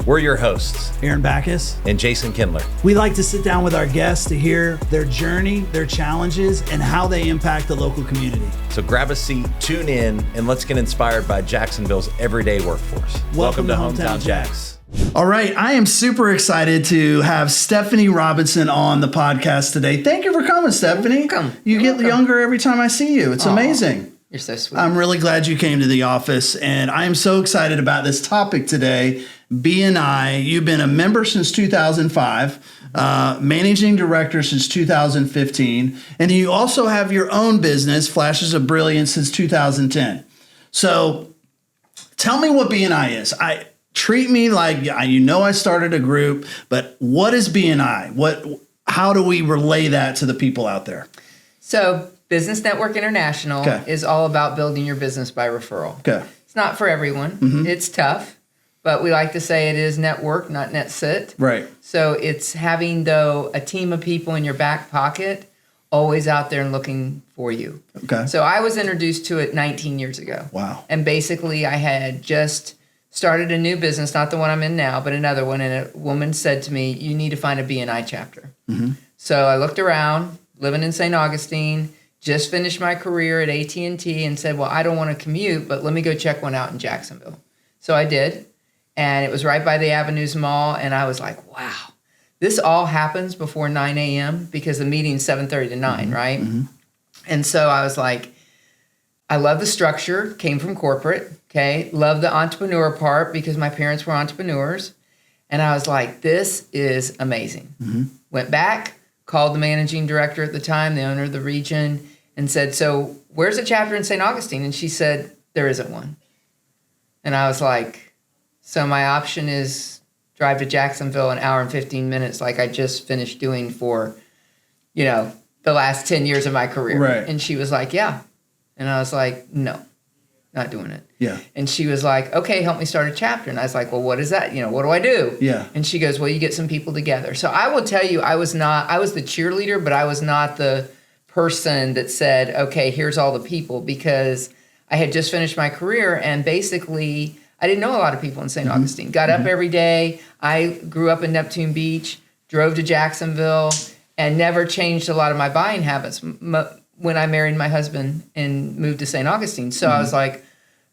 We're your hosts, Aaron Bacus and Jason Kindler. We like to sit down with our guests to hear their journey, their challenges, and how they impact the local community. So grab a seat, tune in, and let's get inspired by Jacksonville's everyday workforce. Welcome to Hometown Jax. All right, I am super excited to have Stefanie Robinson on the podcast today. Thank you for coming, Stefanie. Welcome. You get younger every time I see you. It's amazing. You're so sweet. I'm really glad you came to the office, and I am so excited about this topic today. BNI, you've been a member since 2005, Managing Director since 2015, and you also have your own business, Flashes of Brilliance, since 2010. So tell me what BNI is. Treat me like, I started a group, but what is BNI? How do we relay that to the people out there? So Business Network International is all about building your business by referral. Okay. It's not for everyone. Mm-hmm. It's tough. But we like to say it is network, not net sit. Right. So it's having, though, a team of people in your back pocket always out there and looking for you. Okay. So I was introduced to it 19 years ago. Wow. And basically I had just started a new business, not the one I'm in now, but another one. And a woman said to me, you need to find a BNI chapter. Mm-hmm. So I looked around, living in St. Augustine, just finished my career at AT&T and said, well, I don't want to commute, but let me go check one out in Jacksonville. So I did. And it was right by the Avenues Mall. And I was like, wow, this all happens before 9 a.m. because the meeting's 7:30 to 9, right? Mm-hmm. And so I was like, I love the structure, came from corporate, okay? Love the entrepreneur part because my parents were entrepreneurs. And I was like, this is amazing. Mm-hmm. Went back, called the managing director at the time, the owner of the region, and said, so where's the chapter in St. Augustine? And she said, there isn't one. And I was like, so my option is drive to Jacksonville an hour and 15 minutes like I just finished doing for, the last 10 years of my career. Right. And she was like, yeah. And I was like, no, not doing it. Yeah. And she was like, okay, help me start a chapter. And I was like, well, what is that? What do I do? Yeah. And she goes, well, you get some people together. So I will tell you, I was the cheerleader, but I was not the person that said, okay, here's all the people, because I had just finished my career and basically I didn't know a lot of people in St. Augustine. Got up every day. I grew up in Neptune Beach, drove to Jacksonville, and never changed a lot of my buying habits when I married my husband and moved to St. Augustine. So I was like,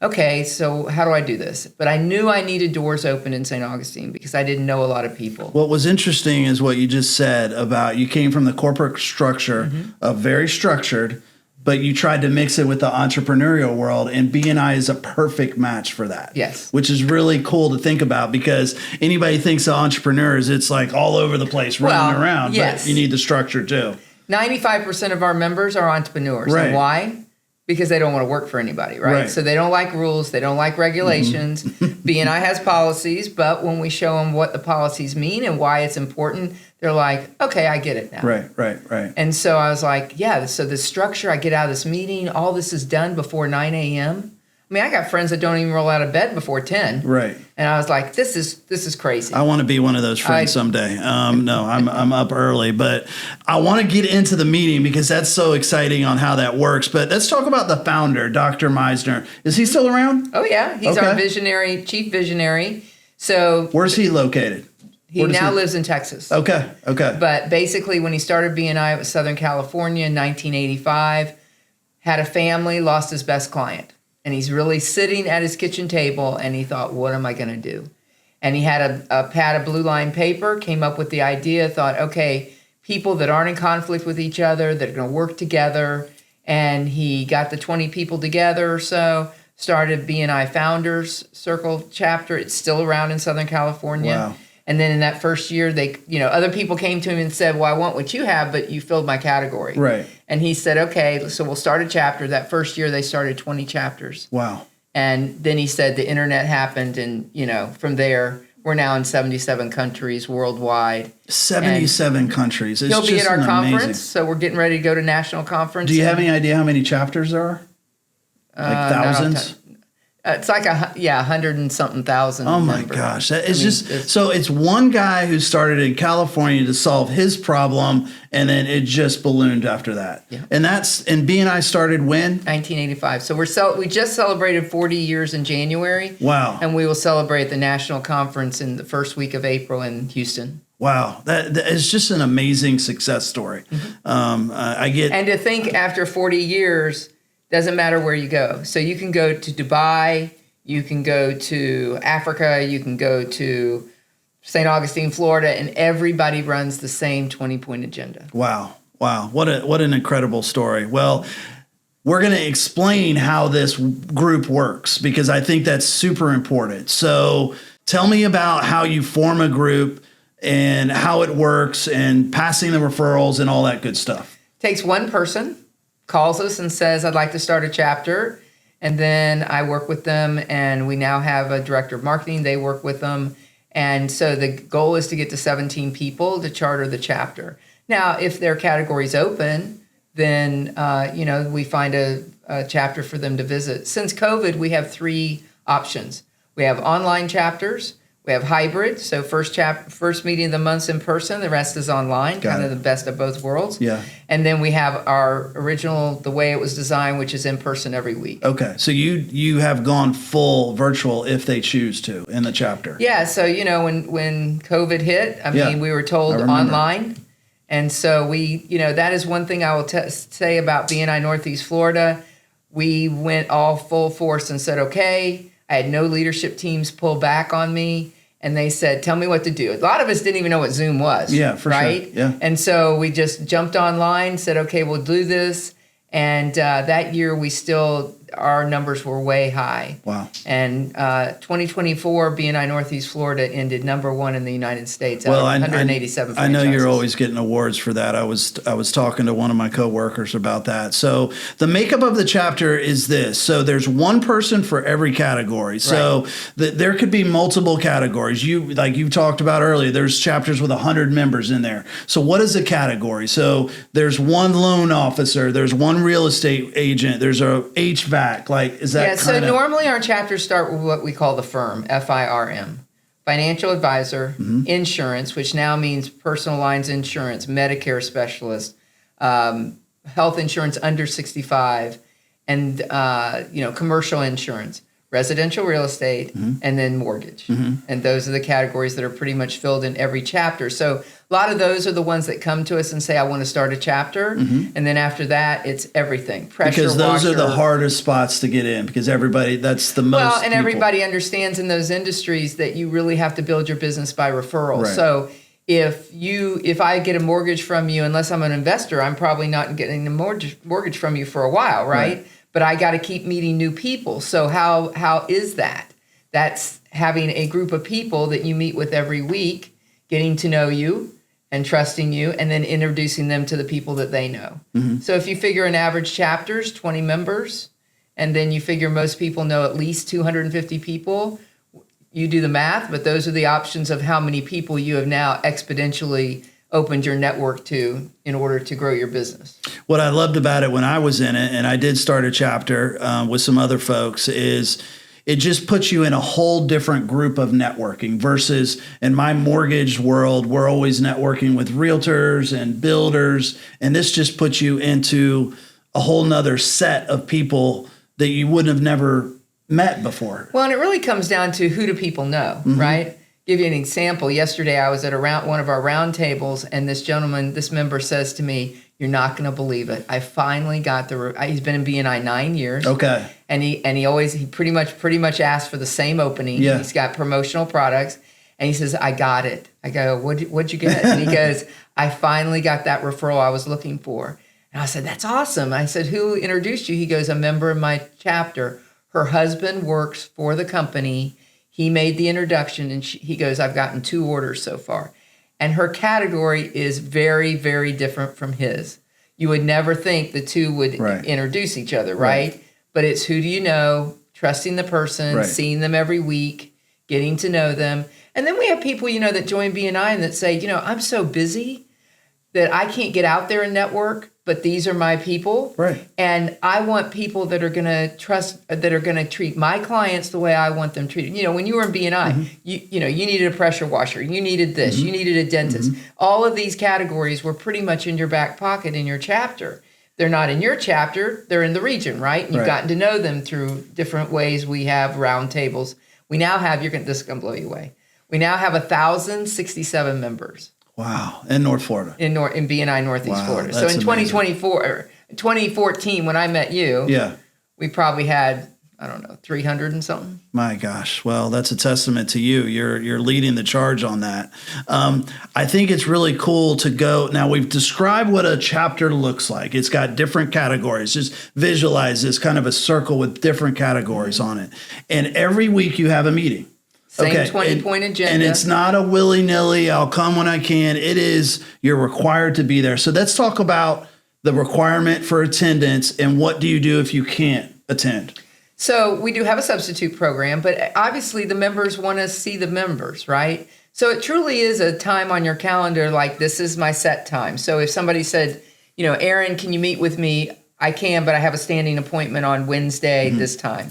okay, so how do I do this? But I knew I needed doors open in St. Augustine because I didn't know a lot of people. What was interesting is what you just said about you came from the corporate structure of very structured, but you tried to mix it with the entrepreneurial world, and BNI is a perfect match for that. Yes. Which is really cool to think about because anybody thinks of entrepreneurs, it's like all over the place running around, yes. But you need the structure too. 95% of our members are entrepreneurs. Right. And why? Because they don't want to work for anybody, right? So they don't like rules, they don't like regulations. BNI has policies, but when we show them what the policies mean and why it's important, they're like, okay, I get it now. Right. And so I was like, yeah, so the structure, I get out of this meeting, all this is done before 9 a.m. I mean, I got friends that don't even roll out of bed before 10. Right. And I was like, this is crazy. I want to be one of those friends someday. No, I'm up early, but I want to get into the meeting because that's so exciting on how that works. But let's talk about the founder, Dr. Meisner. Is he still around? Oh, yeah. He's our visionary, chief visionary. So where's he located? He now lives in Texas. Okay. But basically, when he started BNI, it was Southern California in 1985. Had a family, lost his best client. And he's really sitting at his kitchen table, and he thought, what am I going to do? And he had a pad of blue line paper, came up with the idea, thought, okay, people that aren't in conflict with each other, that are going to work together. And he got the 20 people together or so, started BNI Founders Circle chapter. It's still around in Southern California. Wow. And then in that first year, other people came to him and said, well, I want what you have, but you filled my category. Right. And he said, okay, so we'll start a chapter. That first year, they started 20 chapters. Wow. And then he said the internet happened, and, from there, we're now in 77 countries worldwide. 77 countries. It's he'll be at our conference, amazing. so we're getting ready to go to national conference. Do you have any idea how many chapters there are? Like thousands? It's like 100 and something thousand. Oh my gosh. So it's one guy who started in California to solve his problem, and then it just ballooned after that. Yeah. And BNI started when? 1985. So we just celebrated 40 years in January. Wow. And we will celebrate the national conference in the first week of April in Houston. Wow. That is just an amazing success story. And to think after 40 years, doesn't matter where you go. So you can go to Dubai, you can go to Africa, you can go to St. Augustine, Florida, and everybody runs the same 20-point agenda. Wow. What an incredible story. Well, we're going to explain how this group works because I think that's super important. So tell me about how you form a group and how it works and passing the referrals and all that good stuff. Takes one person, calls us and says, I'd like to start a chapter. And then I work with them, and we now have a director of marketing. They work with them. And so the goal is to get to 17 people to charter the chapter. Now, if their category's open, then, we find a chapter for them to visit. Since COVID, we have 3 options. We have online chapters. We have hybrid, so first meeting of the month's in person, the rest is online, kind of the best of both worlds. Yeah. And then we have our original, the way it was designed, which is in person every week. Okay, so you have gone full virtual if they choose to in the chapter. Yeah, so when COVID hit, we were told online. And so that is one thing I will say about BNI Northeast Florida. We went all full force and said, okay, I had no leadership teams pull back on me, and they said, tell me what to do. A lot of us didn't even know what Zoom was. Yeah, for right? sure. Yeah. And so we just jumped online, said, okay, we'll do this. And that year, our numbers were way high. Wow. And 2024, BNI Northeast Florida ended #1 in the United States. Well, out of 187 I know franchises. you're always getting awards for that. I was talking to one of my coworkers about that. So the makeup of the chapter is this. So there's one person for every category. So there could be multiple categories. You talked about earlier, there's chapters with 100 members in there. So what is a category? So there's one loan officer, there's one real estate agent, there's a HVAC. So normally our chapters start with what we call the firm, FIRM, financial advisor, insurance, which now means personal lines insurance, Medicare specialist, health insurance under 65, and commercial insurance, residential real estate, and then mortgage. And those are the categories that are pretty much filled in every chapter. So a lot of those are the ones that come to us and say, I want to start a chapter. And then after that, it's everything. Pressure because those washer. are the hardest spots to get in because that's the most. Well, and everybody understands in those industries that you really have to build your business by referral. Right. So if I get a mortgage from you, unless I'm an investor, I'm probably not getting a mortgage from you for a while, right? But I got to keep meeting new people. So how is that? That's having a group of people that you meet with every week, getting to know you and trusting you, and then introducing them to the people that they know. So if you figure an average chapter's 20 members, and then you figure most people know at least 250 people, you do the math, but those are the options of how many people you have now exponentially opened your network to in order to grow your business. What I loved about it when I was in it, and I did start a chapter with some other folks, is it just puts you in a whole different group of networking versus in my mortgage world, we're always networking with realtors and builders. And this just puts you into a whole nother set of people that you wouldn't have never met before. Well, and it really comes down to who do people know, right? Give you an example. Yesterday, I was at one of our round tables, and this member says to me, "You're not going to believe it. I finally got he's been in BNI 9 years. Okay. And he pretty much asked for the same opening. Yeah. He's got promotional products, and he says, I got it. I go, what'd you get? And he goes, I finally got that referral I was looking for. And I said, that's awesome. I said, who introduced you? He goes, a member of my chapter. Her husband works for the company. He made the introduction, and he goes, I've gotten 2 orders so far. And her category is very, very different from his. You would never think the two would introduce each other, right? But it's who do you know, trusting the person, seeing them every week, getting to know them. And then we have people, that join BNI and that say, I'm so busy that I can't get out there and network. but these are my people. Right. And I want people that are going to trust, that are going to treat my clients the way I want them treated. You know, when you were in BNI, you needed a pressure washer, you needed this, you needed a dentist. All of these categories were pretty much in your back pocket in your chapter. They're not in your chapter, they're in the region, right? And you've gotten to know them through different ways. We have round tables. We now have, this is going to blow you away. We now have 1,067 members. Wow. In North Florida. In BNI Northeast Florida. So in amazing. 2014, when I met you, we probably had, 300 and something. My gosh. Well, that's a testament to you. You're leading the charge on that. I think it's really cool to go. Now, we've described what a chapter looks like. It's got different categories. Just visualize this kind of a circle with different categories on it. And every week you have a meeting. Same 20-point agenda. And it's not a willy-nilly, I'll come when I can. It is, you're required to be there. So let's talk about the requirement for attendance and what do you do if you can't attend? So we do have a substitute program, but obviously the members want to see the members, right? So it truly is a time on your calendar, like this is my set time. So if somebody said, Aaron, can you meet with me? I can, but I have a standing appointment on Wednesday this time.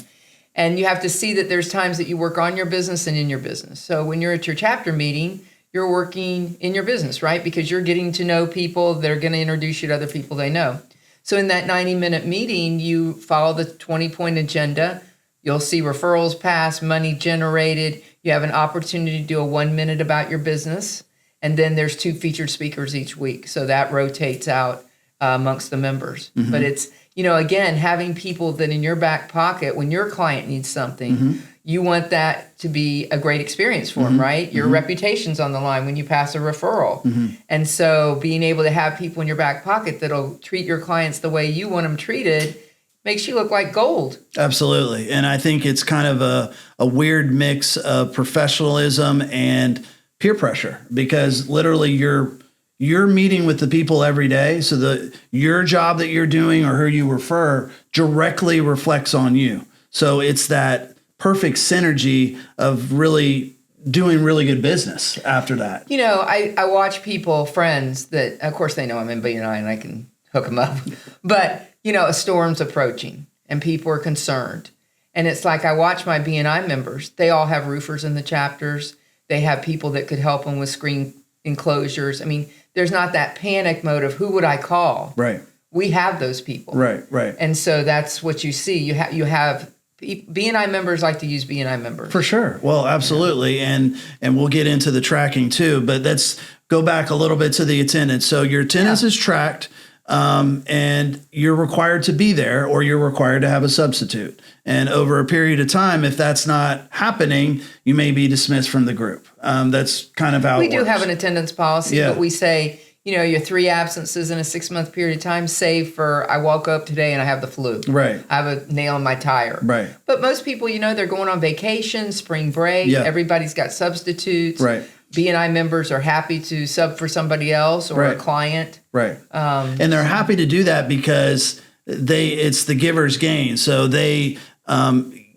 And you have to see that there's times that you work on your business and in your business. So when you're at your chapter meeting, you're working in your business, right? Because you're getting to know people. They're going to introduce you to other people they know. So in that 90-minute meeting, you follow the 20-point agenda. You'll see referrals pass, money generated. You have an opportunity to do a 1 minute about your business. And then there's 2 featured speakers each week. So that rotates out amongst the members. But it's, again, having people that in your back pocket, when your client needs something, you want that to be a great experience for them, right? Your reputation's on the line when you pass a referral. And so being able to have people in your back pocket that'll treat your clients the way you want them treated makes you look like gold. Absolutely. And I think it's kind of a weird mix of professionalism and peer pressure because literally you're meeting with the people every day. So your job that you're doing or who you refer directly reflects on you. So it's that perfect synergy of really doing really good business after that. I watch people, friends that, of course, they know I'm in BNI and I can hook them up. But, a storm's approaching and people are concerned. And it's like I watch my BNI members. They all have roofers in the chapters. They have people that could help them with screen enclosures. I mean, there's not that panic mode of who would I call? Right. We have those people. Right. And so that's what you see. You have BNI members like to use BNI members. For sure. Well, absolutely. Yeah. And we'll get into the tracking too, but let's go back a little bit to the attendance. So your attendance is tracked and you're required to be there or you're required to have a substitute. And over a period of time, if that's not happening, you may be dismissed from the group. That's kind of how it works. We do have an attendance policy, but we say, your 3 absences in a 6-month period of time, save for I woke up today and I have the flu. Right. I have a nail in my tire. Right. But most people, they're going on vacation, spring break. Yeah. Everybody's got substitutes. Right. BNI members are happy to sub for somebody else or a client. Right. And they're happy to do that because it's the giver's gain. So they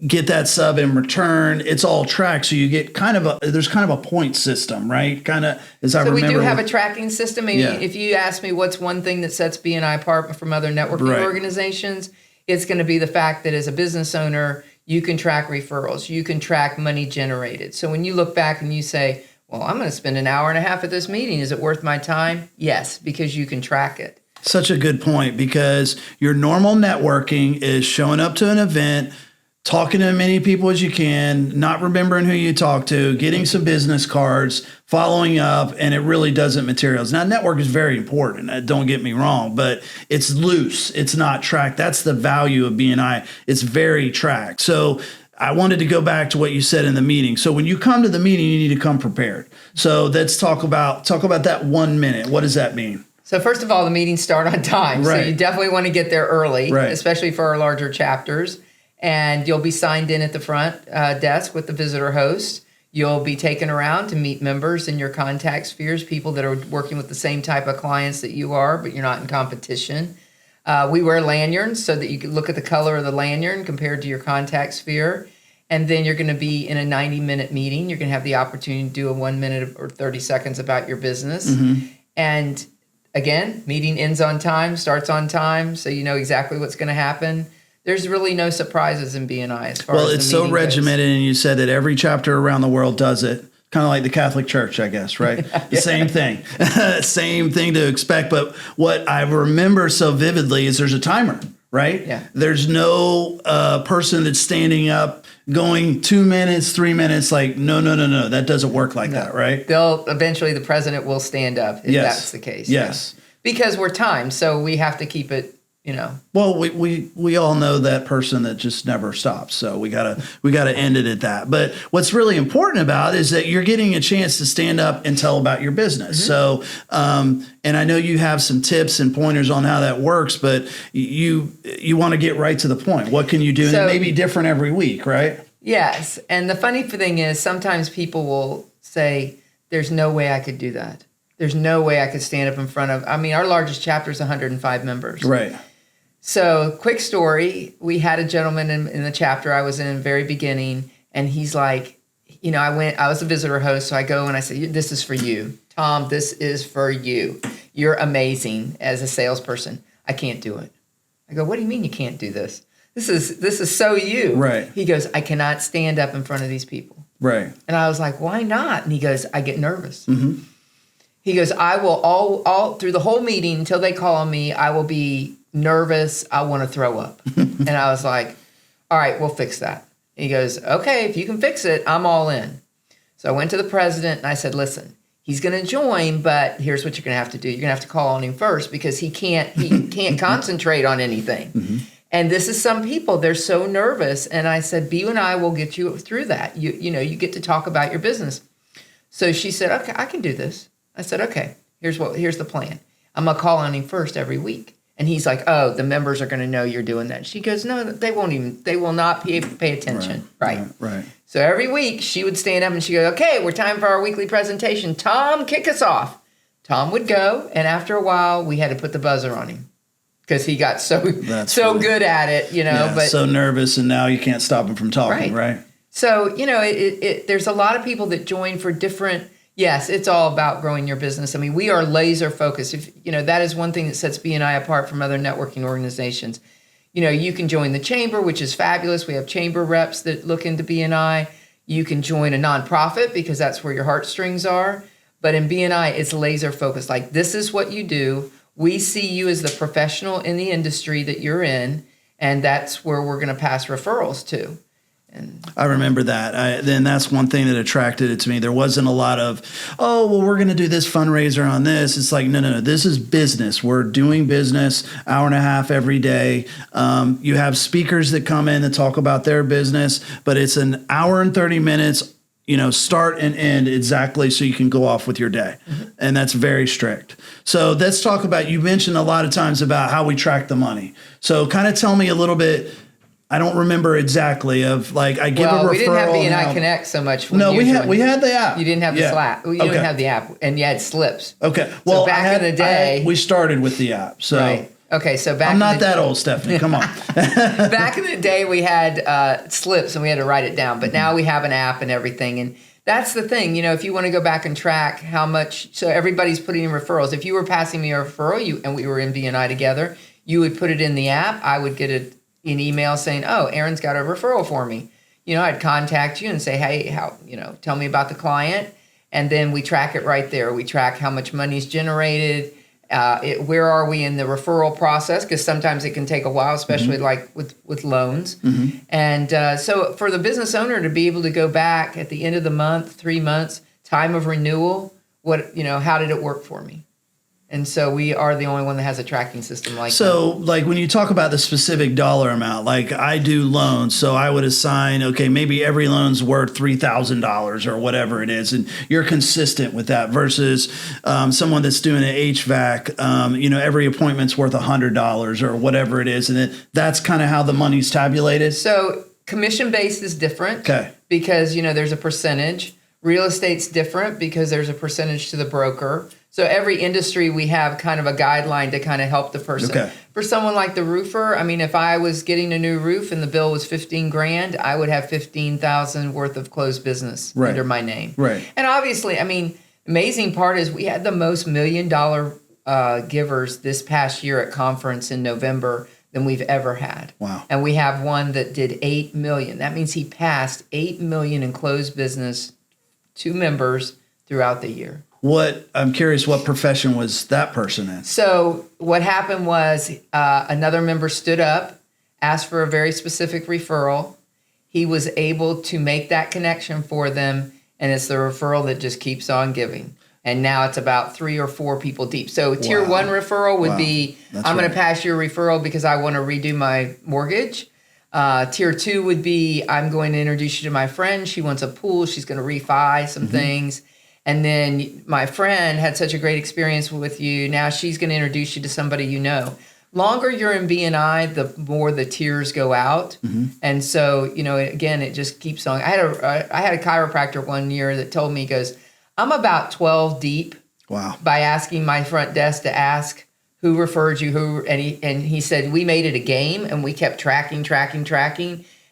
get that sub in return. It's all tracked. So you get there's kind of a point system, right? Kind of as I remember. So we do have a tracking system. And if you ask me what's one thing that sets BNI apart from other networking organizations, it's going to be the fact that as a business owner, you can track referrals. You can track money generated. So when you look back and you say, well, I'm going to spend an hour and a half at this meeting. Is it worth my time? Yes, because you can track it. Such a good point because your normal networking is showing up to an event, talking to as many people as you can, not remembering who you talk to, getting some business cards, following up, and it really doesn't materialize. Now, network is very important. Don't get me wrong, but it's loose. It's not tracked. That's the value of BNI. It's very tracked. So I wanted to go back to what you said in the meeting. So when you come to the meeting, you need to come prepared. So let's talk about that 1 minute. What does that mean? So first of all, the meetings start on time. Right. So you definitely want to get there early, especially for our larger chapters. And you'll be signed in at the front desk with the visitor host. You'll be taken around to meet members in your contact spheres, people that are working with the same type of clients that you are, but you're not in competition. We wear lanyards so that you can look at the color of the lanyard compared to your contact sphere. And then you're going to be in a 90-minute meeting. You're going to have the opportunity to do a 1 minute or 30 seconds about your business. Mm-hmm. And again, meeting ends on time, starts on time, so you know exactly what's going to happen. There's really no surprises in BNI as far as the it's so meeting regimented, goes. and you said that every chapter around the world does it. Kind of like the Catholic Church, I guess, right? The same thing. Same thing to expect. But what I remember so vividly is there's a timer, right? Yeah. There's no person that's standing up going 2 minutes, 3 minutes, like, no. That doesn't work like that, right? Eventually the president will stand up if that's the case. Yes. Yeah. Because we're timed, so we have to keep it, you know. Well, we all know that person that just never stops. So we gotta end it at that. But what's really important about it is that you're getting a chance to stand up and tell about your business. So, and I know you have some tips and pointers on how that works, but you want to get right to the point. What can you do? And it may be different every week, right? Yes. And the funny thing is sometimes people will say, there's no way I could do that. There's no way I could stand up in front of, our largest chapter is 105 members. Right. So, quick story, we had a gentleman in the chapter I was in the very beginning, and he's like, I was a visitor host, so I go and I say, this is for you. Tom, this is for you. You're amazing as a salesperson. I can't do it. I go, what do you mean you can't do this? This is so you. Right. He goes, I cannot stand up in front of these people. Right. And I was like, why not? And he goes, I get nervous. Mm-hmm. He goes, I will all through the whole meeting until they call on me, I will be nervous. I want to throw up. And I was like, all right, we'll fix that. He goes, okay, if you can fix it, I'm all in. So I went to the president and I said, listen, he's going to join, but here's what you're going to have to do. You're going to have to call on him first because he can't concentrate on anything. Mm-hmm. And this is some people, they're so nervous. And I said, BNI will get you through that. You get to talk about your business. So she said, okay, I can do this. I said, okay, here's the plan. I'm going to call on him first every week. And he's like, oh, the members are going to know you're doing that. She goes, no, they will not pay attention. Right. So every week she would stand up and she goes, okay, we're time for our weekly presentation. Tom, kick us off. Tom would go. And after a while, we had to put the buzzer on him because he got so good at it, but so nervous. And now you can't stop him from talking. Right. So, there's a lot of people that join for different. Yes, it's all about growing your business. We are laser focused. That is one thing that sets BNI apart from other networking organizations. You can join the chamber, which is fabulous. We have chamber reps that look into BNI. You can join a nonprofit because that's where your heartstrings are. But in BNI, it's laser focused. Like, this is what you do. We see you as the professional in the industry that you're in, and that's where we're going to pass referrals to. I remember that. Then that's one thing that attracted it to me. There wasn't a lot of, we're going to do this fundraiser on this. It's like, no. This is business. We're doing business, hour and a half every day. You have speakers that come in and talk about their business, but it's an hour and 30 minutes, start and end exactly so you can go off with your day. Mm-hmm. And that's very strict. So let's talk about, you mentioned a lot of times about how we track the money. So kind of tell me a little bit. I don't remember exactly of like I give a referral. We didn't have BNI Connect so much. No, we had the app. You didn't have the Slack. You didn't have the app, and you had slips. Okay. Well, so back in the day, we started with the app. So right. Okay, so back. I'm not that old, Stephanie. Come on. Back in the day, we had slips and we had to write it down. But now we have an app and everything, and that's the thing. If you want to go back and track how much, so everybody's putting in referrals. If you were passing me a referral, and we were in BNI together, you would put it in the app. I would get an email saying, oh, Aaron's got a referral for me. I'd contact you and say, hey, tell me about the client. And then we track it right there. We track how much money's generated. Where are we in the referral process? Because sometimes it can take a while, especially like with loans. Mm-hmm. And so for the business owner to be able to go back at the end of the month, 3 months, time of renewal, how did it work for me? And so we are the only one that has a tracking system like that. So, like when you talk about the specific dollar amount, like I do loans, so I would assign, okay, maybe every loan's worth $3,000 or whatever it is, and you're consistent with that versus someone that's doing an HVAC, every appointment's worth $100 or whatever it is, and that's kind of how the money's tabulated. So commission-based is different, okay, because there's a percentage. Real estate's different because there's a percentage to the broker. So every industry we have kind of a guideline to kind of help the person. Okay. For someone like the roofer, if I was getting a new roof and the bill was $15,000, I would have $15,000 worth of closed business under my name. Right. And obviously, amazing part is we had the most $1 million givers this past year at conference in November than we've ever had. Wow. And we have one that did 8 million. That means he passed 8 million in closed business to members throughout the year. I'm curious, what profession was that person in? So what happened was another member stood up, asked for a very specific referral. He was able to make that connection for them, and it's the referral that just keeps on giving. And now it's about 3 or 4 people deep. So tier 1 referral would be, I'm going to pass your referral because I want to redo my mortgage. Tier 2 would be, I'm going to introduce you to my friend. She wants a pool. She's going to refi some things. And then my friend had such a great experience with you. Now she's going to introduce you to somebody you know. Longer you're in BNI, the more the tiers go out. And so, again, it just keeps on. I had a chiropractor one year that told me, he goes, I'm about 12 deep. Wow. By asking my front desk to ask who referred you, and he said, we made it a game and we kept tracking.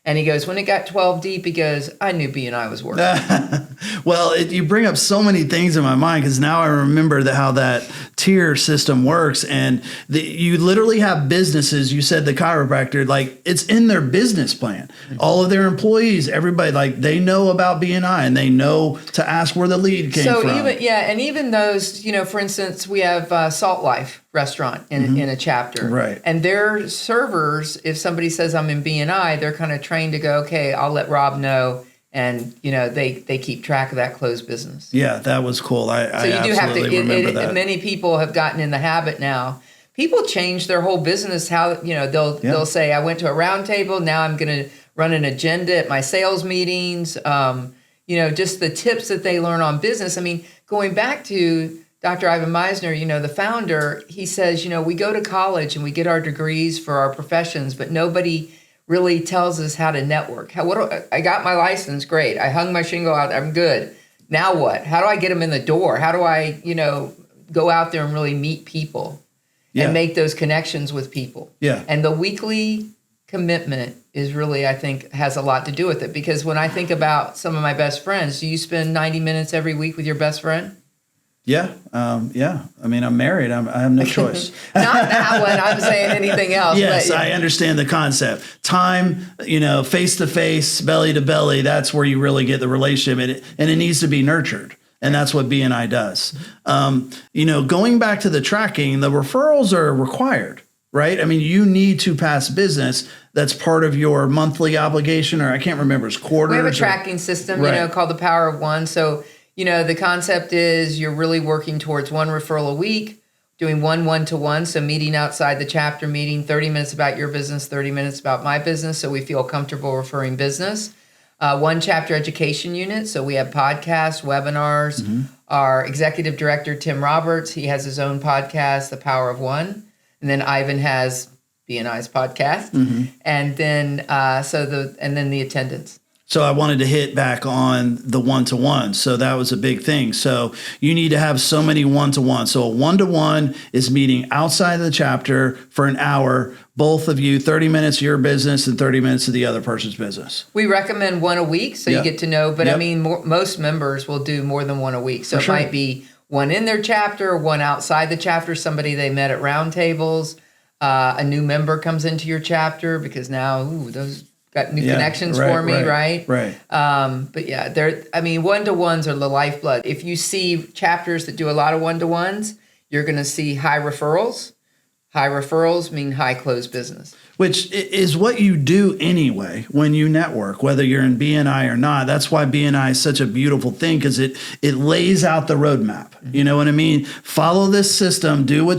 And he goes, when it got 12 deep, he goes, I knew BNI was working. Well, you bring up so many things in my mind, because now I remember how that tier system works. And you literally have businesses, you said the chiropractor, like it's in their business plan. All of their employees, everybody, like they know about BNI and they know to ask where the lead came from. Even those, for instance, we have Salt Life restaurant in a chapter. Right. And their servers, if somebody says I'm in BNI, they're kind of trained to go, okay, I'll let Rob know. And, they keep track of that closed business. Yeah, that was cool. I you do have to remember that. Many people have gotten in the habit now. People change their whole business. How, they'll say, I went to a round table. Now I'm going to run an agenda at my sales meetings. Just the tips that they learn on business. I mean, going back to Dr. Ivan Meisner, the founder, he says, we go to college and we get our degrees for our professions, but nobody really tells us how to network. I got my license, great. I hung my shingle out, I'm good. Now what? How do I get them in the door? How do I, go out there and really meet people and make those connections with people? Yeah. And the weekly commitment is really, I think, has a lot to do with it. Because when I think about some of my best friends, do you spend 90 minutes every week with your best friend? Yeah. I mean, I'm married. I have no choice. Not that one. I'm saying anything else. Yes, I understand the concept. Time, face to face, belly to belly, that's where you really get the relationship. And it needs to be nurtured. And that's what BNI does. Going back to the tracking, the referrals are required, right? I mean, you need to pass business. That's part of your monthly obligation, or I can't remember, it's quarters. We have a tracking system, called the Power of One. So, the concept is you're really working towards one referral a week, doing one-to-one, so meeting outside the chapter meeting, 30 minutes about your business, 30 minutes about my business, so we feel comfortable referring business. One chapter education unit, so we have podcasts, webinars. Our executive director, Tim Roberts, he has his own podcast, The Power of One. And then Ivan has BNI's podcast. And then the attendance. So I wanted to hit back on the one-to-one. So that was a big thing. So you need to have so many one-to-one. So a one-to-one is meeting outside of the chapter for an hour, both of you, 30 minutes of your business and 30 minutes of the other person's business. We recommend one a week so you get to know. But I mean, most members will do more than one a week. So it might be one in their chapter, one outside the chapter, somebody they met at roundtables. A new member comes into your chapter because now, those got new connections for me, right? Right. But one-to-ones are the lifeblood. If you see chapters that do a lot of one-to-ones, you're going to see high referrals. High referrals mean high closed business. Which is what you do anyway when you network, whether you're in BNI or not. That's why BNI is such a beautiful thing, because it lays out the roadmap. You know what I mean? Follow this system, do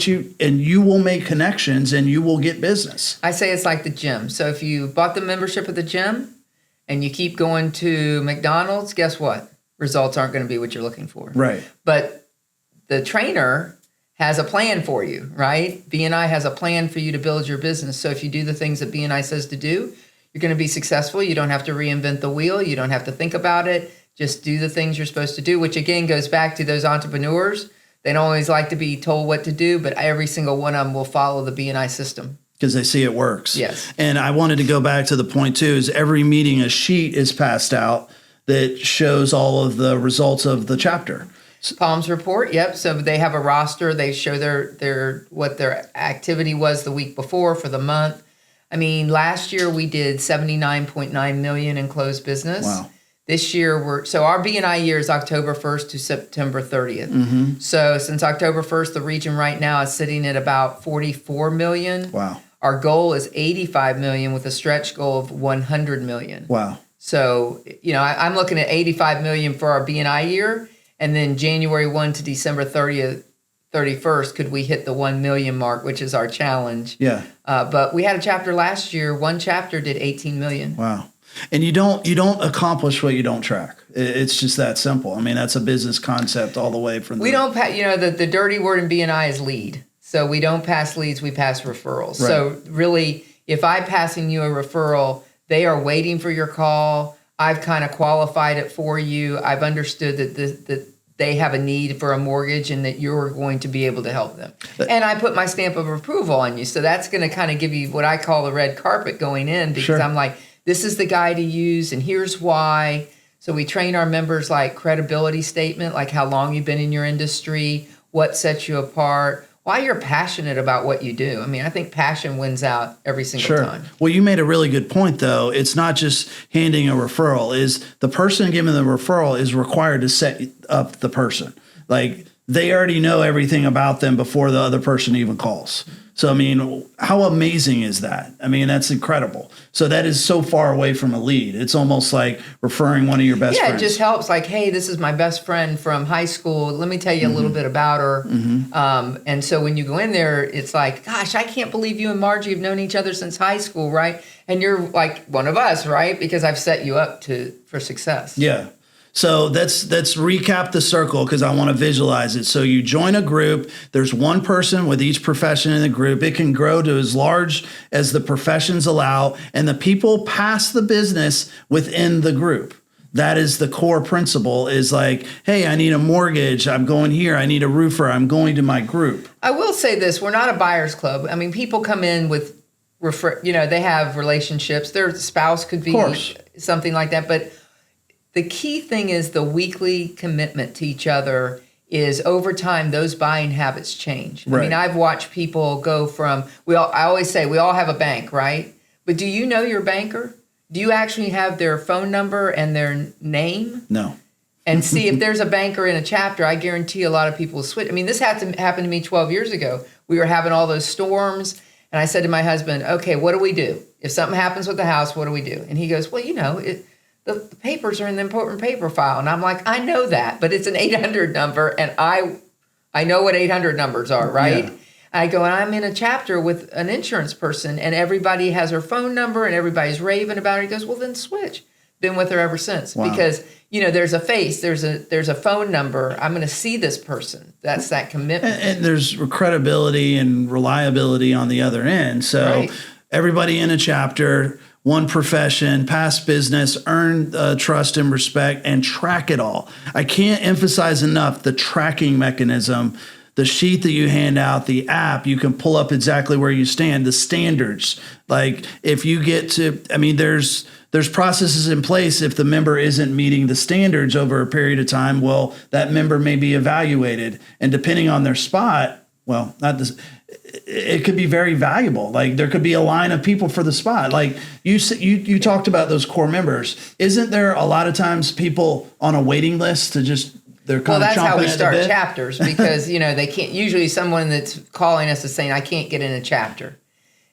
and you will make connections and you will get business. I say it's like the gym. So if you bought the membership at the gym and you keep going to McDonald's, guess what? Results aren't going to be what you're looking for. Right. But the trainer has a plan for you, right? BNI has a plan for you to build your business. So if you do the things that BNI says to do, you're going to be successful. You don't have to reinvent the wheel. You don't have to think about it. Just do the things you're supposed to do, which again goes back to those entrepreneurs. They don't always like to be told what to do, but every single one of them will follow the BNI system. Because they see it works. Yes. And I wanted to go back to the point too, is every meeting a sheet is passed out that shows all of the results of the chapter. Palms report, yep. So they have a roster. They show their what their activity was the week before for the month. I mean, last year we did 79.9 million in closed business. Wow. This year our BNI year is October 1st to September 30th. So since October 1st, the region right now is sitting at about 44 million. Wow. Our goal is 85 million with a stretch goal of 100 million. Wow. So, I'm looking at 85 million for our BNI year. And then January 1 to December 31st, could we hit the 1 million mark, which is our challenge. Yeah. But we had a chapter last year. One chapter did 18 million. Wow. And you don't accomplish what you don't track. It's just that simple. I mean, that's a business concept all the way from We don't, the dirty word in BNI is lead. So we don't pass leads, we pass referrals. Right. So really, if I'm passing you a referral, they are waiting for your call. I've kind of qualified it for you. I've understood that they have a need for a mortgage and that you're going to be able to help them. And I put my stamp of approval on you. So that's going to kind of give you what I call the red carpet going in, because Sure. I'm like, this is the guy to use and here's why. So we train our members like credibility statement, like how long you've been in your industry, what sets you apart, why you're passionate about what you do. I mean, I think passion wins out every single time. Well, you made a really good point, though. It's not just handing a referral. Is the person giving the referral is required to set up the person. Like, they already know everything about them before the other person even calls. So, I mean, how amazing is that? I mean, that's incredible. So that is so far away from a lead. It's almost like referring one of your best friends. Yeah, it just helps. Like, hey, this is my best friend from high school. Let me tell you a little bit about her. And so when you go in there, it's like, gosh, I can't believe you and Margie have known each other since high school, right? And you're like one of us, right? Because I've set you up for success. Yeah. So let's recap the circle, because I want to visualize it. So you join a group. There's one person with each profession in the group. It can grow to as large as the professions allow, and the people pass the business within the group. That is the core principle, is like, hey, I need a mortgage. I'm going here. I need a roofer. I'm going to my group. I will say this. We're not a buyer's club. I mean, people come in with, they have relationships. Their spouse could be something like that. But the key thing is the weekly commitment to each other is over time, those buying habits change. Right. I mean, I've watched people go from, I always say we all have a bank, right? But do you know your banker? Do you actually have their phone number and their name? No. And see, if there's a banker in a chapter, I guarantee a lot of people will switch. I mean, this had to happen to me 12 years ago. We were having all those storms. And I said to my husband, okay, what do we do? If something happens with the house, what do we do? And he goes, well, the papers are in the important paper file. And I'm like, I know that, but it's an 800 number. And I know what 800 numbers are, right? Yeah. I go, and I'm in a chapter with an insurance person and everybody has her phone number and everybody's raving about her. He goes, well, then switch. Been with her ever since. Wow. Because, there's a face, there's a phone number. I'm going to see this person. That's that commitment. And there's credibility and reliability on the other end. So everybody in a chapter, one profession, past business, earn trust and respect, and track it all. I can't emphasize enough the tracking mechanism, the sheet that you hand out, the app, you can pull up exactly where you stand, the standards. Like if you get to, there's processes in place. If the member isn't meeting the standards over a period of time, well, that member may be evaluated. And depending on their spot, well, it could be very valuable. Like there could be a line of people for the spot. Like you talked about those core members. Isn't there a lot of times people on a waiting list to just, they're kind of chomping at the bit? Well, that's how we start chapters because, they can't, usually someone that's calling us is saying, I can't get in a chapter.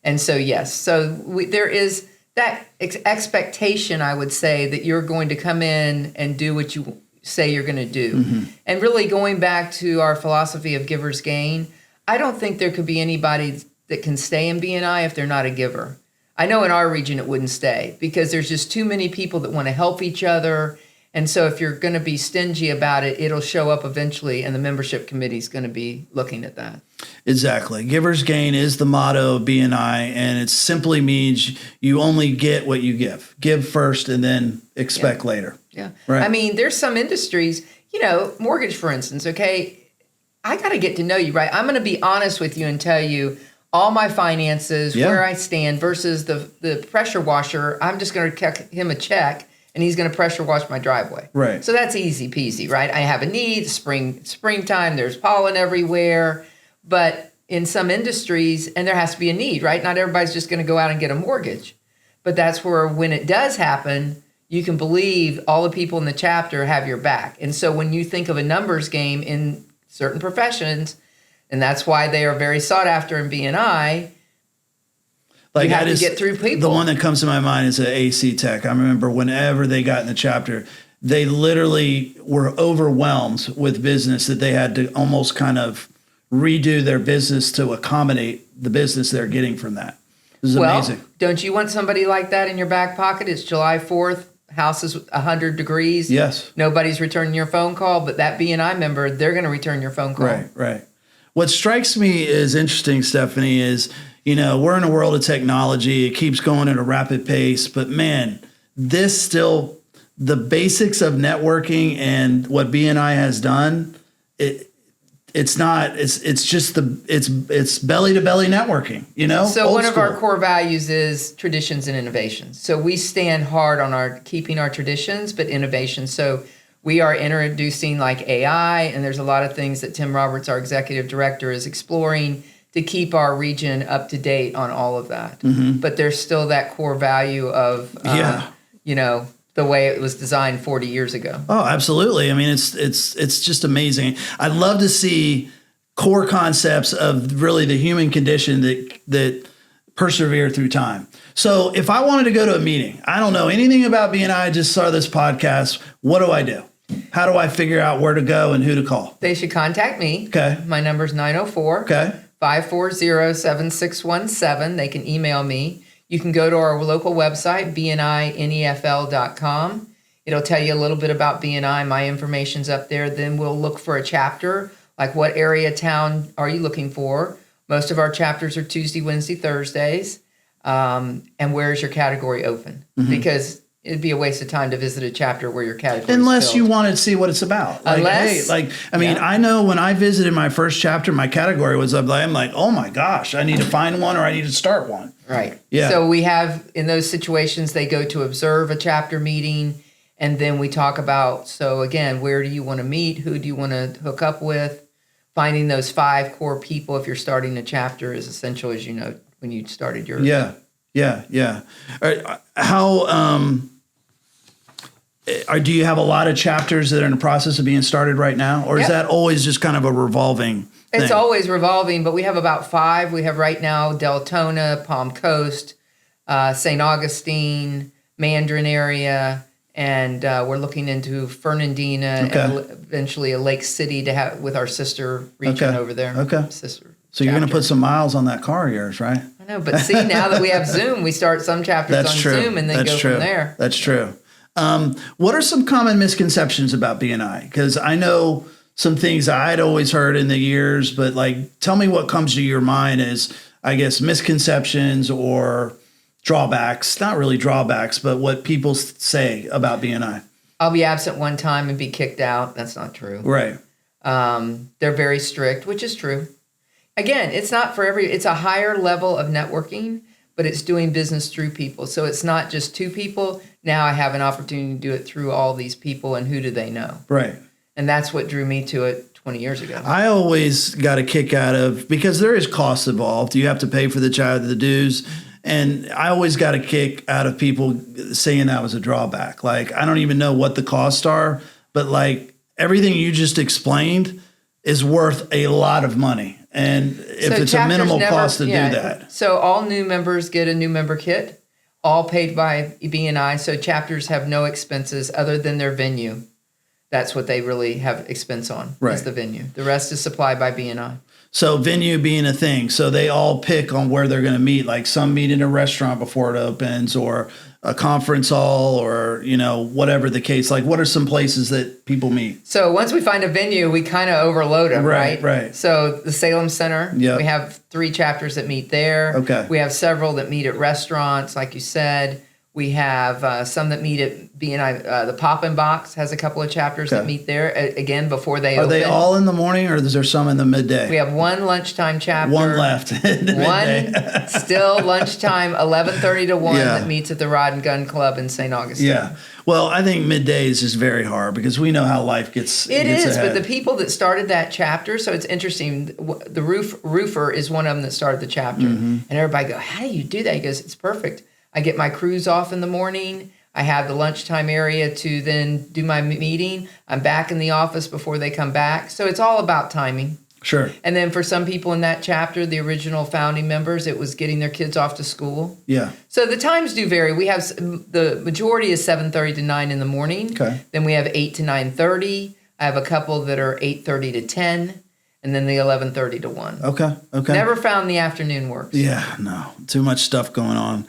And so, yes. So there is that expectation, I would say, that you're going to come in and do what you say you're going to do. Mm-hmm. And really going back to our philosophy of giver's gain, I don't think there could be anybody that can stay in BNI if they're not a giver. I know in our region it wouldn't stay because there's just too many people that want to help each other. And so if you're going to be stingy about it, it'll show up eventually, and the membership committee is going to be looking at that. Exactly. Giver's gain is the motto of BNI, and it simply means you only get what you give. Give first and then expect later. Yeah. Right. I mean, there's some industries, mortgage, for instance, okay, I got to get to know you, right? I'm going to be honest with you and tell you all my finances, where I stand versus the pressure washer. I'm just going to cut him a check and he's going to pressure wash my driveway. Right. So that's easy peasy, right? I have a need. Springtime. There's pollen everywhere, but in some industries, and there has to be a need, right? Not everybody's just going to go out and get a mortgage, but that's where when it does happen, you can believe all the people in the chapter have your back. And so when you think of a numbers game in certain professions, and that's why they are very sought after in BNI. Like, you have to get through people. The one that comes to my mind is an AC tech. I remember whenever they got in the chapter, they literally were overwhelmed with business that they had to almost kind of redo their business to accommodate the business they're getting from that. This is amazing. Don't you want somebody like that in your back pocket? It's July 4th. House is 100 degrees. Yes. Nobody's returning your phone call, but that BNI member, they're going to return your phone call. Right. What strikes me as interesting, Stephanie, is, we're in a world of technology. It keeps going at a rapid pace, but man, this still, the basics of networking and what BNI has done, it's belly to belly networking, So one of our core values is traditions and innovations. So we stand hard on keeping our traditions, but innovation. So we are introducing like AI, and there's a lot of things that Tim Roberts, our executive director, is exploring to keep our region up to date on all of that. Mm-hmm. But there's still that core value of, the way it was designed 40 years ago. Oh, absolutely. I mean, it's just amazing. I'd love to see core concepts of really the human condition that persevere through time. So if I wanted to go to a meeting, I don't know anything about BNI, I just saw this podcast. What do I do? How do I figure out where to go and who to call? They should contact me. Okay. My number's 904 540 7617. They can email me. You can go to our local website, bninefl.com. It'll tell you a little bit about BNI. My information's up there. Then we'll look for a chapter, like what area town are you looking for? Most of our chapters are Tuesday, Wednesday, Thursdays. And where's your category open? Mm-hmm. Because it'd be a waste of time to visit a chapter where your category unless filled. You want to see what it's about. I know when I visited my first chapter, my category was I'm like, oh my gosh, I need to find one or I need to start one. Right. Yeah. So we have, in those situations, they go to observe a chapter meeting, and then we talk about, so again, where do you want to meet? Who do you want to hook up with? Finding those 5 core people if you're starting a chapter is essential, as you know, when you started yours. Yeah. All right. How do you have a lot of chapters that are in the process of being started right now, or is that always just kind of a revolving thing? It's always revolving, but we have about 5. We have right now Deltona, Palm Coast, St. Augustine, Mandarin area, and we're looking into Fernandina and eventually a Lake City to have with our sister region over there. Okay. Sister. So you're going to put some miles on that car of yours, right? I know, but see, now that we have Zoom, we start some chapters Zoom and then from there. That's true. What are some common misconceptions about BNI? Because I know some things I'd always heard in the years, but tell me what comes to your mind as, I guess, misconceptions or drawbacks. Not really drawbacks, but what people say about BNI. I'll be absent one time and be kicked out. That's not true. Right. They're very strict, which is true. Again, it's not for it's a higher level of networking, but it's doing business through people. So it's not just 2 people. Now I have an opportunity to do it through all these people, and who do they know? Right. And that's what drew me to it 20 years ago. I always got a kick out of, because there is cost involved. You have to pay for the dues. And I always got a kick out of people saying that was a drawback. I don't even know what the costs are, but everything you just explained is worth a lot of money. And if it's a minimal cost to do that. So all new members get a new member kit, all paid by BNI. So chapters have no expenses other than their venue. That's what they really have expense on, is the venue. The rest is supplied by BNI. So venue being a thing. So they all pick on where they're going to meet. Some meet in a restaurant before it opens, or a conference hall, or, whatever the case. What are some places that people meet? So once we find a venue, we kind of overload them, right? Right. So the Salem Center, we have 3 chapters that meet there. Okay. We have several that meet at restaurants, like you said. We have some that meet at BNI. The Pop-In Box has a couple of chapters that meet there, again, before they open. Are they all in the morning, or is there some in the midday? We have one lunchtime chapter. One left in the midday. One still lunchtime, 11:30 to 1, that meets at the Rod and Gun Club in St. Augustine. Yeah. Well, I think midday is just very hard because we know how life gets. It is, ahead. but the people that started that chapter, so it's interesting. The roofer is one of them that started the chapter, and everybody go, "How do you do that?" He goes, "It's perfect. I get my crews off in the morning. I have the lunchtime area to then do my meeting. I'm back in the office before they come back. So it's all about timing." Sure. And then for some people in that chapter, the original founding members, it was getting their kids off to school. Yeah. So the times do vary. We have the majority is 7:30 to 9 in the morning. Okay. Then we have 8 to 9:30. I have a couple that are 8:30 to 10, and then the 11:30 to 1. Okay. Never found the afternoon works. Yeah, no, too much stuff going on.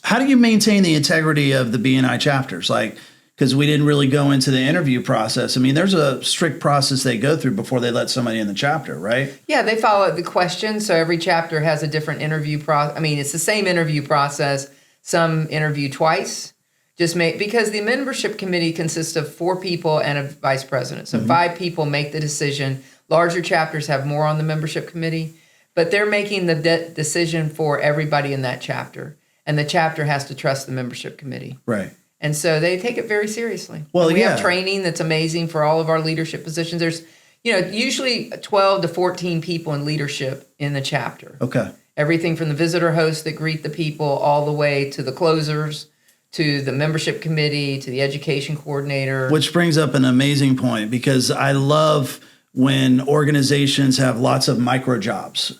How do you maintain the integrity of the BNI chapters? Like, because we didn't really go into the interview process. I mean, there's a strict process they go through before they let somebody in the chapter, right? Yeah, they follow the questions. So every chapter has a different interview process. I mean, it's the same interview process. Some interview twice. Because the membership committee consists of 4 people and a vice president. So 5 people make the decision. Larger chapters have more on the membership committee, but they're making the decision for everybody in that chapter. And the chapter has to trust the membership committee. Right. And so they take it very seriously. Well, we have training that's amazing for all of our leadership positions. There's, usually 12 to 14 people in leadership in the chapter. Okay. Everything from the visitor hosts that greet the people all the way to the closers, to the membership committee, to the education coordinator. Which brings up an amazing point, because I love when organizations have lots of micro jobs.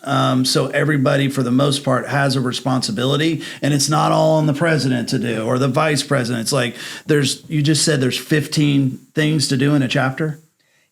So everybody, for the most part, has a responsibility, and it's not all on the president to do or the vice president. It's like you just said there's 15 things to do in a chapter.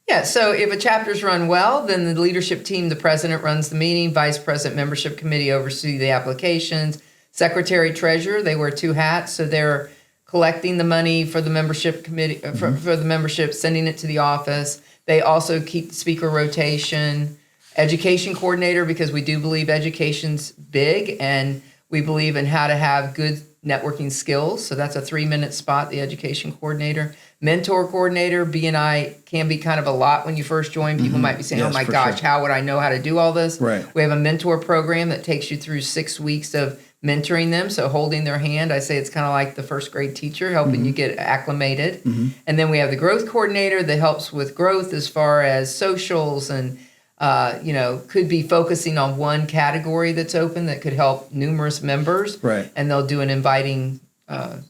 Yeah, so if a chapter's run well, then the leadership team, the president runs the meeting, vice president, membership committee oversee the applications, secretary, treasurer, they wear 2 hats, so they're collecting the money for the membership committee, for the membership, sending it to the office. They also keep speaker rotation, education coordinator, because we do believe education's big, and we believe in how to have good networking skills. So that's a 3-minute spot, the education coordinator. Mentor coordinator, BNI can be kind of a lot when you first join. People might be saying, Yes, oh my for gosh, sure. how would I know how to do all this? Right. We have a mentor program that takes you through 6 weeks of mentoring them, so holding their hand. I say it's kind of like the first grade teacher, helping you get acclimated. And then we have the growth coordinator that helps with growth as far as socials and, could be focusing on one category that's open that could help numerous members. Right. And they'll do an inviting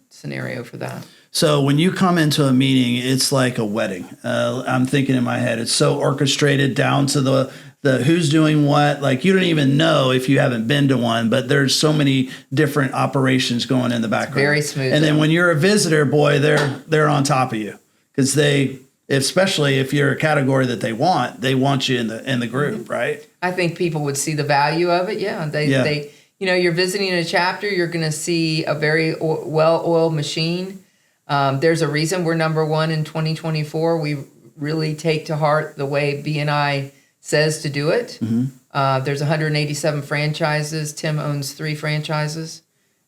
scenario for that. So when you come into a meeting, it's like a wedding. I'm thinking in my head, it's so orchestrated down to the who's doing what. Like, you don't even know if you haven't been to one, but there's so many different operations going in the background. Very smooth. And then when you're a visitor, boy, they're on top of you, because especially if you're a category that they want you in the group, right? I think people would see the value of it. Yeah, they you're visiting a chapter, you're going to see a very well-oiled machine. There's a reason we're number 1 in 2024. We really take to heart the way BNI says to do it. There's 187 franchises. Tim owns 3 franchises,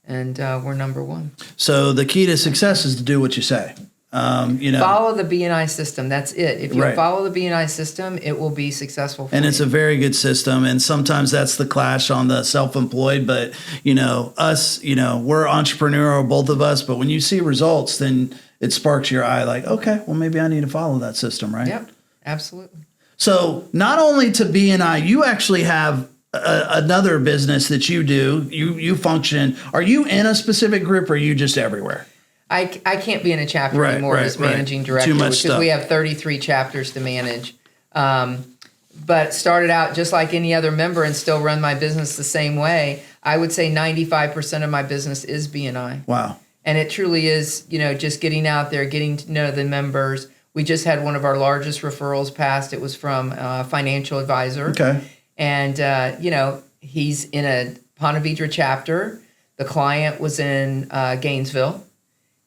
and we're number 1. So the key to success is to do what you say. Follow the BNI system. That's it. If you Right. follow the BNI system, it will be successful for you. And it's a very good system. And sometimes that's the clash on the self-employed. But, us, we're entrepreneurial, both of us. But when you see results, then it sparks your eye like, okay, well, maybe I need to follow that system, right? Yep, absolutely. So not only to BNI, you actually have another business that you do. You function. Are you in a specific group, or are you just everywhere? I can't be in a chapter anymore as managing director, Too much because stuff. we have 33 chapters to manage. But started out just like any other member and still run my business the same way. I would say 95% of my business is BNI. Wow. And it truly is, just getting out there, getting to know the members. We just had one of our largest referrals passed. It was from a financial advisor. Okay. And, he's in a Ponte Vedra chapter. The client was in Gainesville.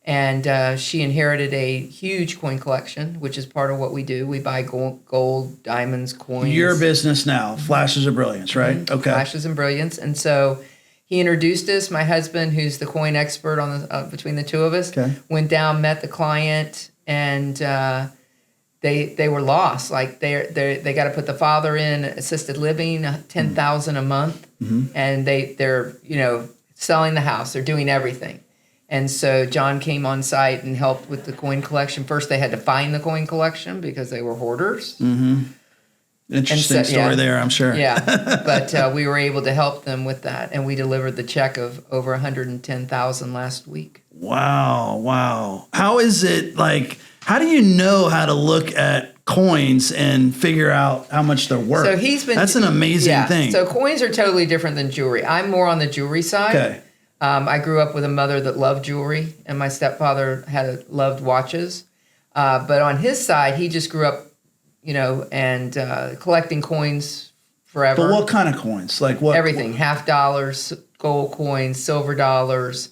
And she inherited a huge coin collection, which is part of what we do. We buy gold, diamonds, coins. Your business now, Flashes of Brilliance, right? Okay. Flashes and Brilliance. And so He introduced us. My husband, who's the coin expert on the between the two of us, went down, met the client, and they were lost. Like they got to put the father in assisted living, $10,000 a month, and they're selling the house. They're doing everything. And so John came on site and helped with the coin collection. First, they had to find the coin collection because they were hoarders. Interesting story there, I'm sure. But we were able to help them with that, and we delivered the check of over $110,000 last week. Wow. How is it like? How do you know how to look at coins and figure out how much they're worth? So that's an amazing thing. So coins are totally different than jewelry. I'm more on the jewelry side. Okay. I grew up with a mother that loved jewelry, and my stepfather loved watches. But on his side, he just grew up, and collecting coins forever. But what kind of coins? Like what? Everything. Half dollars, gold coins, silver dollars,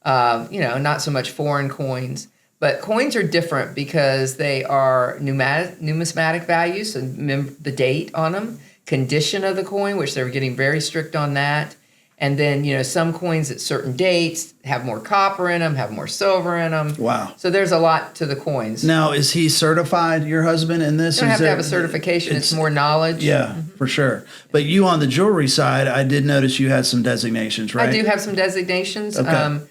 not so much foreign coins. But coins are different because they are numismatic values, so the date on them, condition of the coin, which they were getting very strict on that. And then, some coins at certain dates have more copper in them, have more silver in them. Wow. So there's a lot to the coins. Now, is he certified, your husband, in this? You don't have to have a certification. It's more knowledge. Yeah, for sure. But you on the jewelry side, I did notice you had some designations, right? I do have some designations. Okay.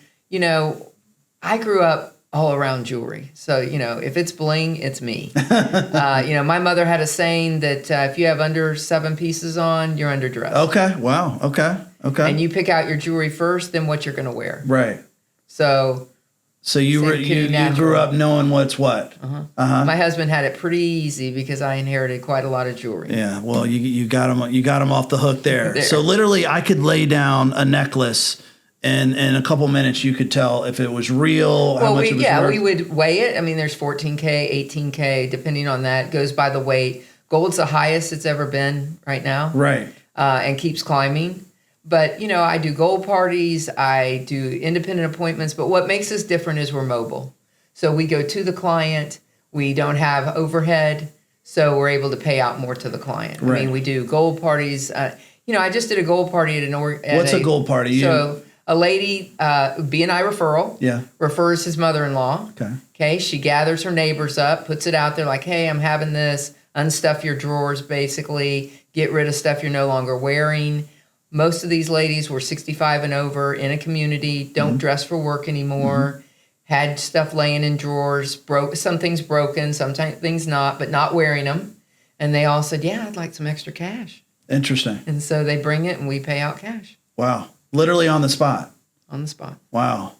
I grew up all around jewelry. So, if it's bling, it's me. My mother had a saying that if you have under 7 pieces on, you're underdressed. Okay. Wow. Okay. And you pick out your jewelry first, then what you're going to wear. Right. So you grew up knowing what's what. My husband had it pretty easy because I inherited quite a lot of jewelry. Yeah. Well, you got him off the hook there. So literally, I could lay down a necklace, and in a couple minutes, you could tell if it was real. How much it was worth. We would weigh it. I mean, there's 14K, 18K, depending on that. It goes by the weight. Gold's the highest it's ever been right now. Right. And keeps climbing. But, I do gold parties, I do independent appointments, but what makes us different is we're mobile. So we go to the client, we don't have overhead, so we're able to pay out more to the client. Right. I mean, we do gold parties. I just did a gold party at What's a gold party? So a lady, BNI referral, refers his mother-in-law. Okay. She gathers her neighbors up, puts it out there like, hey, I'm having this, unstuff your drawers, basically, get rid of stuff you're no longer wearing. Most of these ladies were 65 and over in a community, don't dress for work anymore, had stuff laying in drawers, some things broken, some things not, but not wearing them. And they all said, yeah, I'd like some extra cash. Interesting. And so they bring it and we pay out cash. Wow. Literally on the spot. On the spot. Wow.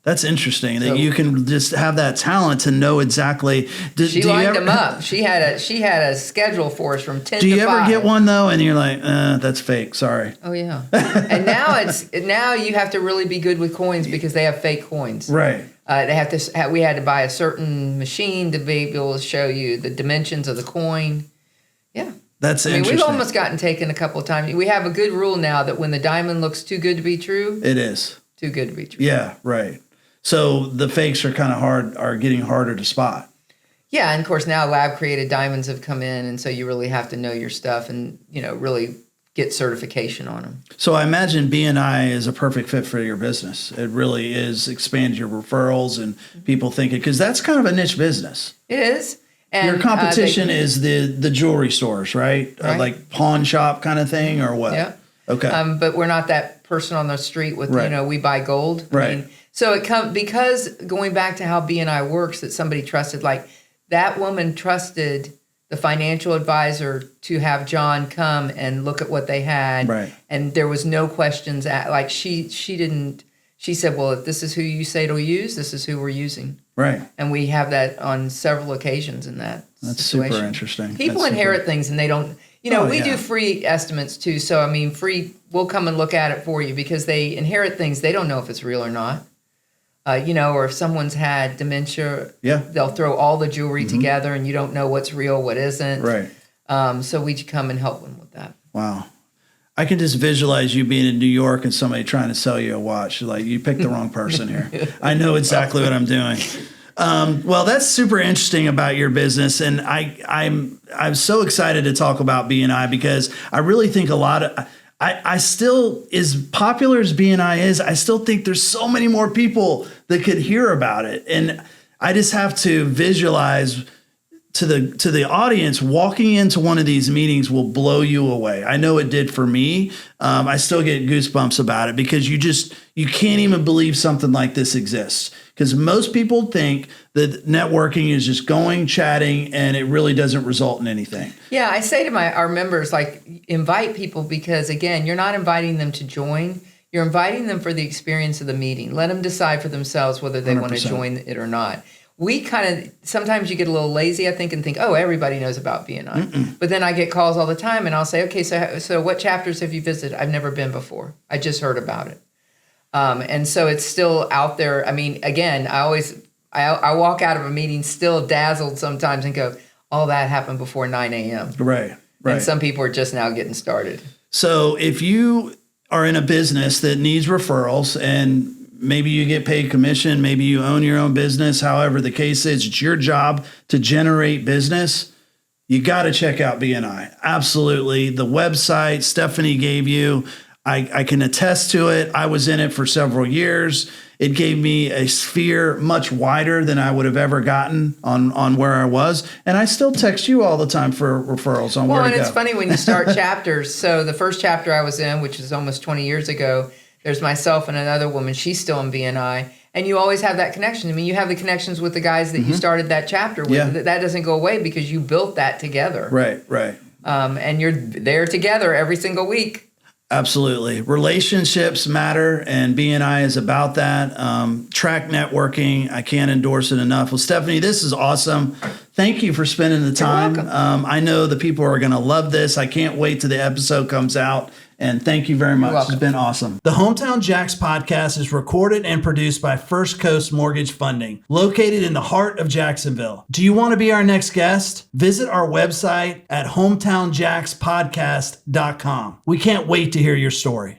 That's interesting that you can just have that talent to know exactly. She lined them up. She had a schedule for us from 10 to 5. Do you ever get one though, and you're like, that's fake. Sorry. Oh yeah. And now you have to really be good with coins because they have fake coins. Right. We had to buy a certain machine to be able to show you the dimensions of the coin. Yeah. That's interesting. We've almost gotten taken a couple of times. We have a good rule now that when the diamond looks too good to be true, it is too good to be true. Yeah. Right. So the fakes are getting harder to spot. Yeah, and of course now lab created diamonds have come in, and so you really have to know your stuff and really get certification on them. So I imagine BNI is a perfect fit for your business. It really is. Expand your referrals and people thinking, because that's kind of a niche business. It is. And your competition is the jewelry stores, right? Like pawn shop kind of thing, or what? Yeah. Okay. But we're not that person on the street with we buy gold. Right. I mean, so because going back to how BNI works, that somebody trusted, like that woman trusted the financial advisor to have John come and look at what they had. Right. And there was no questions. Like she didn't. She said, well, if this is who you say to use, this is who we're using. Right. And we have that on several occasions in that situation. Super interesting. People inherit things and they don't. We do free estimates too. So, I mean, we'll come and look at it for you because they inherit things. They don't know if it's real or not. Or if someone's had dementia, they'll throw all the jewelry together and you don't know what's real, what isn't. Right. So we come and help them with that. Wow. I can just visualize you being in New York and somebody trying to sell you a watch. Like, you picked the wrong person here. I know exactly what I'm doing. Well, that's super interesting about your business, and I'm so excited to talk about BNI because I really think I still, as popular as BNI is, I still think there's so many more people that could hear about it. And I just have to visualize to the audience, walking into one of these meetings will blow you away. I know it did for me. I still get goosebumps about it because you can't even believe something like this exists. Because most people think that networking is just going, chatting, and it really doesn't result in anything. Yeah, I say to our members, like, invite people because, again, you're not inviting them to join. You're inviting them for the experience of the meeting. Let them decide for themselves whether they 100%. want to join it or not. We kind of, sometimes you get a little lazy, I think, and think, oh, everybody knows about BNI. But then I get calls all the time, and I'll say, okay, so what chapters have you visited? I've never been before. I just heard about it. And so it's still out there. I mean, again, I walk out of a meeting still dazzled sometimes and go, all that happened before 9 a.m. Right. And some people are just now getting started. So if you are in a business that needs referrals and maybe you get paid commission, maybe you own your own business, however the case is, it's your job to generate business, you got to check out BNI. Absolutely. The website Stefanie gave you, I can attest to it. I was in it for several years. It gave me a sphere much wider than I would have ever gotten on where I was. And I still text you all the time for referrals on where to go. Well, and it's funny when you start chapters. So the first chapter I was in, which is almost 20 years ago, there's myself and another woman. She's still in BNI. And you always have that connection. I mean, you have the connections with the guys that you started that chapter with. Yeah. That doesn't go away because you built that together. Right. And you're there together every single week. Absolutely. Relationships matter, and BNI is about that. Track networking, I can't endorse it enough. Well, Stefanie, this is awesome. Thank you for spending the time. You're welcome. I know the people are going to love this. I can't wait till the episode comes out. And thank you very much. It's been awesome. The Hometown Jax podcast is recorded and produced by First Coast Mortgage Funding, located in the heart of Jacksonville. Do you want to be our next guest? Visit our website at hometownjaxpodcast.com. We can't wait to hear your story.